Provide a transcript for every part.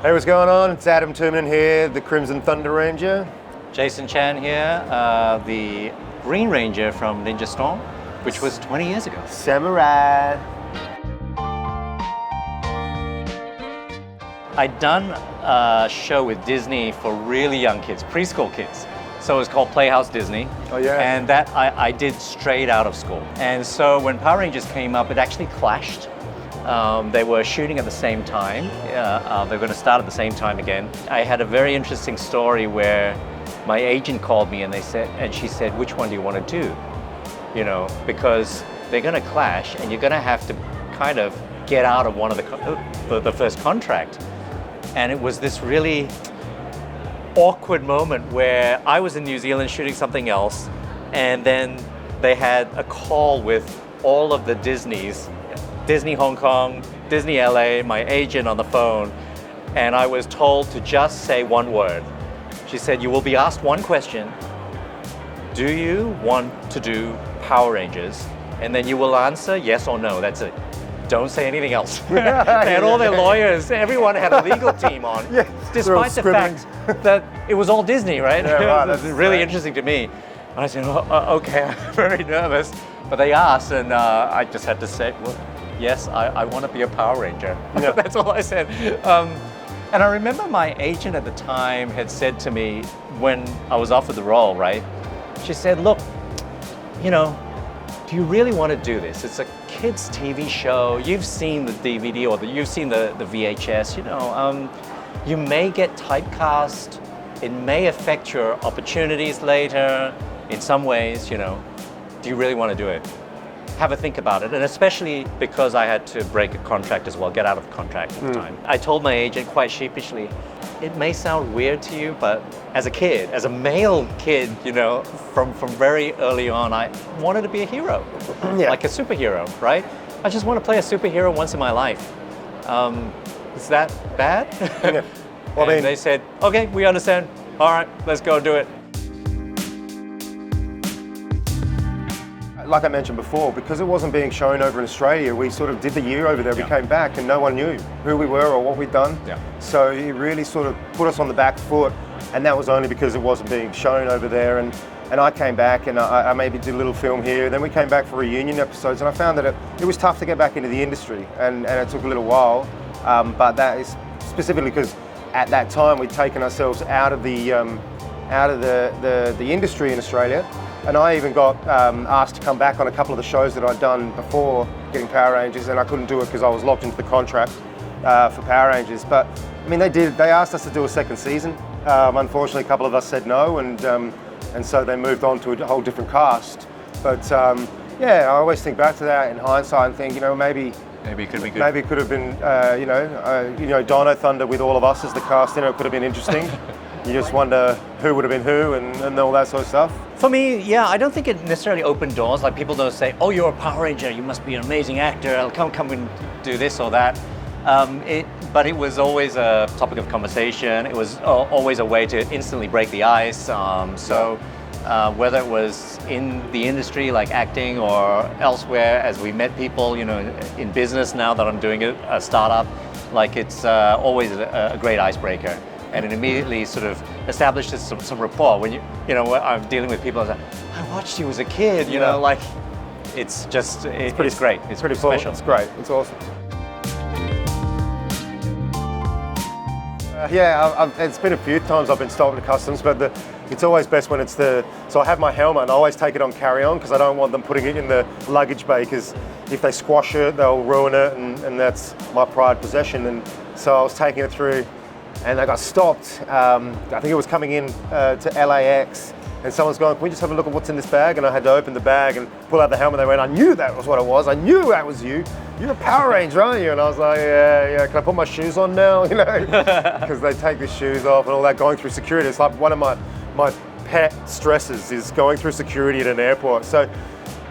Hey, what's going on? It's Adam Tuominen here, the Crimson Thunder Ranger. Jason Chan here, the Green Ranger from Ninja Storm, which was 20 years ago. Samurai. I'd done a show with Disney for really young kids, preschool kids. So it was called Playhouse Disney. Oh, yeah. And that I did straight out of school. And so when Power Rangers came up, it actually clashed. They were shooting at the same time. They were going to start at the same time again. I had a very interesting story where my agent called me and she said, "Which one do you want to do? You know, because they're going to clash and you're going to have to kind of get out of one of the first contract." And it was this really awkward moment where I was in New Zealand shooting something else, and then they had a call with all of the Disneys. Disney Hong Kong, Disney LA, my agent on the phone, and I was told to just say one word. She said, "You will be asked one question. Do you want to do Power Rangers?" And then you will answer yes or no. That's it. Don't say anything else. They had all their lawyers, everyone had a legal team on, despite the fact that it was all Disney, right? Yeah, right, It was really interesting to me. And I said, okay, I'm very nervous. But they asked, and I just had to say, well, yes, I want to be a Power Ranger. Yeah. That's all I said. And I remember my agent at the time had said to me when I was offered the role, right? She said, "Look, you know, do you really want to do this? It's a kids' TV show. You've seen the DVD or you've seen the VHS. You know, you may get typecast. It may affect your opportunities later in some ways. You know, do you really want to do it? Have a think about it." And especially because I had to break a contract as well, get out of contract at the time. I told my agent quite sheepishly, "It may sound weird to you, but as a kid, as a male kid, you know, from very early on, I wanted to be a hero, like a superhero, right? I just want to play a superhero once in my life. Is that bad?" Yeah. Well, and they said, "Okay, we understand. All right, let's go do it." Like I mentioned before, because it wasn't being shown over in Australia, we sort of did the year over there. We came back and no one knew who we were or what we'd done. Yeah. So it really sort of put us on the back foot, and that was only because it wasn't being shown over there. And I came back and I maybe did a little film here. Then we came back for reunion episodes, and I found that it was tough to get back into the industry, and it took a little while. But that is specifically because at that time we'd taken ourselves out of the industry in Australia. And I even got asked to come back on a couple of the shows that I'd done before getting Power Rangers, and I couldn't do it because I was locked into the contract for Power Rangers. But I mean, they asked us to do a second season. Unfortunately, a couple of us said no, and so they moved on to a whole different cast. But yeah, I always think back to that in hindsight and think, you know, maybe it could be good. Maybe it could have been, Dino Thunder with all of us as the cast. You know, it could have been interesting. You just wonder who would have been who and all that sort of stuff. For me, yeah, I don't think it necessarily opened doors. Like, people don't say, "Oh, you're a Power Ranger, you must be an amazing actor, come and do this or that." But it was always a topic of conversation. It was always a way to instantly break the ice. Whether it was in the industry like acting or elsewhere, as we met people, you know, in business now that I'm doing a startup, like, it's always a great icebreaker. And it immediately sort of establishes some rapport. When when I'm dealing with people, I was like, "I watched you as a kid," you know, like, it's just, it's great. It's pretty special. It's great. It's awesome. It's been a few times I've been stopped at customs, but it's always best when so I have my helmet and I always take it on carry-on because I don't want them putting it in the luggage bay, because if they squash it, they'll ruin it, and that's my prized possession. And so I was taking it through, and I got stopped. I think it was coming in to LAX, and someone's going, "Can we just have a look at what's in this bag?" And I had to open the bag and pull out the helmet. They went, "I knew that was what it was. I knew that was you. You're a Power Ranger, aren't you?" And I was like, yeah. Can I put my shoes on now? You know, because they take the shoes off and all that, going through security. It's like one of my pet stresses is going through security at an airport. So,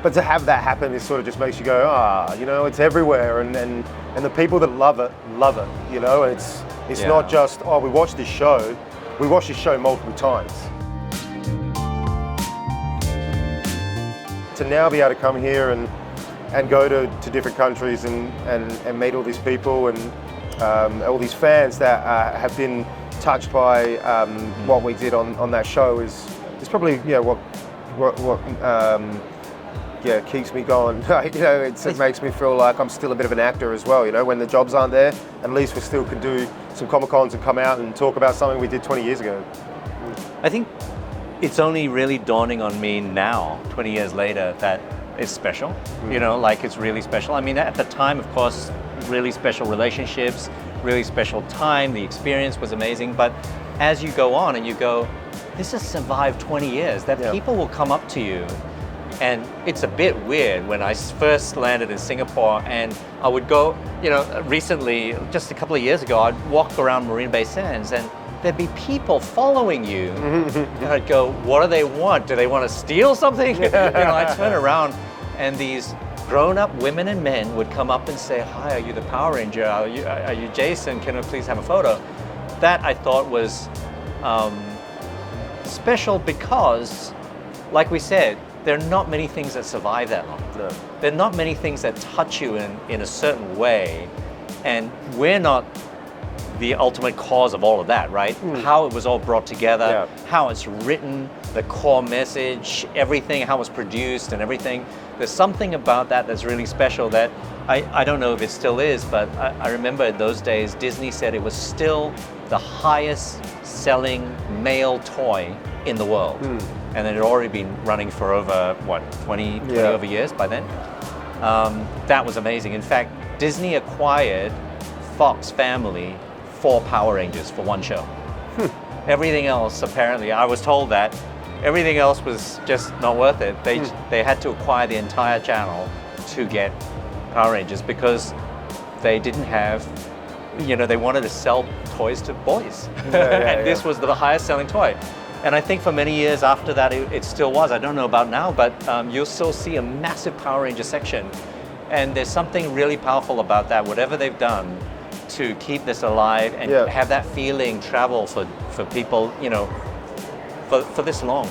but to have that happen, it sort of just makes you go, it's everywhere, and the people that love it, you know. And it's not just, we watched this show. We watched this show multiple times. To now be able to come here and go to different countries and meet all these people, and all these fans that have been touched by what we did on that show is probably what keeps me going. It makes me feel like I'm still a bit of an actor as well. When the jobs aren't there, at least we still can do some Comic-Cons and come out and talk about something we did 20 years ago. I think it's only really dawning on me now, 20 years later, that it's special. Like it's really special. I mean, at the time, of course, really special relationships, really special time. The experience was amazing. But as you go on and you go, this has survived 20 years, that people will come up to you. And it's a bit weird when I first landed in Singapore and I would go, recently, just a couple of years ago, I'd walk around Marina Bay Sands and there'd be people following you. And I'd go, what do they want? Do they want to steal something? I'd turn around and these grown-up women and men would come up and say, hi, are you the Power Ranger? Are you Jason? Can we please have a photo? That I thought was special because, like we said, there are not many things that survive that long. No. There are not many things that touch you in a certain way, and we're not the ultimate cause of all of that, right? How it was all brought together, how it's written, the core message, everything, how it's produced and everything. There's something about that that's really special that I don't know if it still is, but I remember in those days, Disney said it was still the highest selling male toy in the world. And it had already been running for over, 20 over years by then. That was amazing. In fact, Disney acquired Fox Family for Power Rangers for one show. Everything else, apparently, I was told that everything else was just not worth it. They had to acquire the entire channel to get Power Rangers because they didn't have, they wanted to sell toys to boys. And this was the highest selling toy. And I think for many years after that, it still was. I don't know about now, but you'll still see a massive Power Ranger section. And there's something really powerful about that, whatever they've done to keep this alive and have that feeling travel for people, for this long.